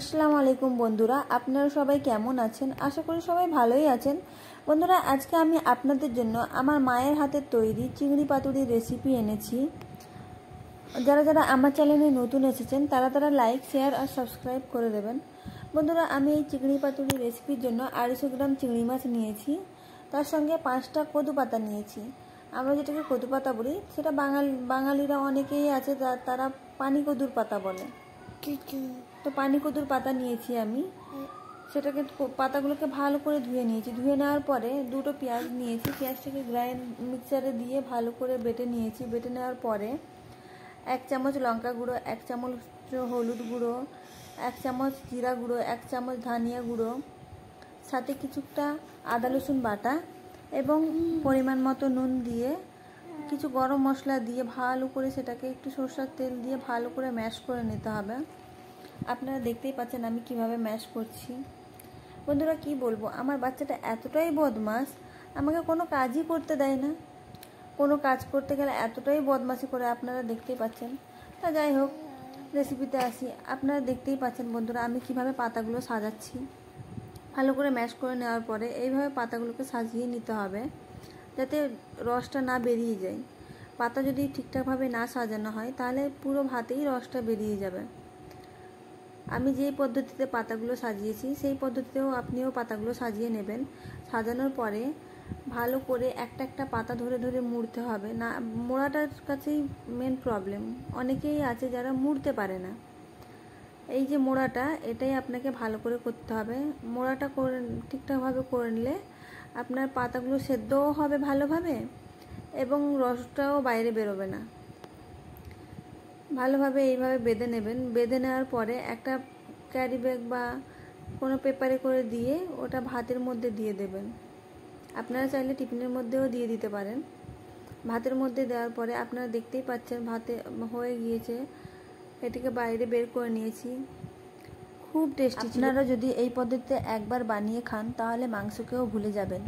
আসসালামু আলাইকুম বন্ধুরা, আপনারা সবাই কেমন আছেন? আশা করি সবাই ভালোই আছেন। বন্ধুরা, আজকে আমি আপনাদের জন্য আমার মায়ের হাতের তৈরি চিংড়ি পাতুরির রেসিপি এনেছি। যারা যারা আমার চ্যানেলে নতুন এসেছেন তারা লাইক, শেয়ার আর সাবস্ক্রাইব করে দেবেন। বন্ধুরা, আমি এই চিংড়ি পাতুরি রেসিপির জন্য 250 গ্রাম চিংড়ি মাছ নিয়েছি। তার সঙ্গে 5টা কদু পাতা নিয়েছি। আমরা যেটাকে কদু পাতা বলি, সেটা বাঙালিরা অনেকেই আছে তারা পানি কদুর পাতা বলে। তো পানি কদুর পাতা নিয়েছি আমি। সেটাকে পাতাগুলোকে ভালো করে ধুয়ে নিয়েছি। ধুয়ে নেওয়ার পরে 2টো পেঁয়াজ নিয়েছি। পেঁয়াজটাকে মিক্সারে দিয়ে ভালো করে বেটে নিয়েছি। বেটে নেওয়ার পরে 1 চামচ লঙ্কা গুঁড়ো, 1 চামচ হলুদ গুঁড়ো, 1 চামচ জিরা গুঁড়ো, 1 চামচ ধনিয়া গুঁড়ো, সাথে কিছুটা আদা রসুন বাটা এবং পরিমাণ মতো নুন দিয়ে কিছু গরম মশলা দিয়ে ভালো করে সেটাকে একটু সরষের তেল দিয়ে ভালো করে ম্যাশ করে নিতে হবে। আপনারা দেখতেই পাচ্ছেন আমি কিভাবে ম্যাশ করছি। বন্ধুরা, কি বলবো, আমার বাচ্চাটা এতটাই বদমাশ, আমাকে কোনো কাজই করতে দেয় না। কোনো কাজ করতে গেলে এতটাই বদমাশি করে, আপনারা দেখতেই পাচ্ছেন। তা যাই হোক, রেসিপিতে আসি। আপনারা দেখতেই পাচ্ছেন বন্ধুরা আমি কিভাবে পাতাগুলো সাজাচ্ছি। ভালো করে ম্যাশ করে নেওয়ার পরে এইভাবে পাতাগুলোকে সাজিয়ে নিতে হবে, যাতে রসটা না বেরিয়ে যায়। পাতা যদি ঠিকঠাকভাবে না সাজানো হয় তাহলে পুরো ভাতেই রসটা বেরিয়ে যাবে। আমি যেই পদ্ধতিতে পাতাগুলো সাজিয়েছি সেই পদ্ধতিতেও আপনিও পাতাগুলো সাজিয়ে নেবেন। সাজানোর পরে ভালো করে একটা একটা পাতা ধরে ধরে মুড়তে হবে। না, মোড়াটার কাছেই মেন প্রবলেম। অনেকেই আছে যারা মুড়তে পারে না। এই যে মোড়াটা, এটাই আপনাকে ভালো করে করতে হবে। মোড়াটা করে ঠিকঠাকভাবে করে নিলে আপনার পাতাগুলো সেদ্ধও হবে ভালোভাবে এবং রসটাও বাইরে বেরোবে না। ভালোভাবে এইভাবে বেঁধে নেবেন। বেঁধে নেওয়ার পরে একটা ক্যারি ব্যাগ বা কোনো পেপারে করে দিয়ে ওটা ভাতের মধ্যে দিয়ে দেবেন। আপনারা চাইলে টিফিনের মধ্যেও দিয়ে দিতে পারেন। ভাতের মধ্যে দেওয়ার পরে আপনারা দেখতেই পাচ্ছেন ভাতে হয়ে গিয়েছে। এটিকে বাইরে বের করে নিয়েছি। খুব টেস্টি। আপনারা যদি এই পদ্ধতিতে একবার বানিয়ে খান তাহলে মাংসকেও ভুলে যাবেন।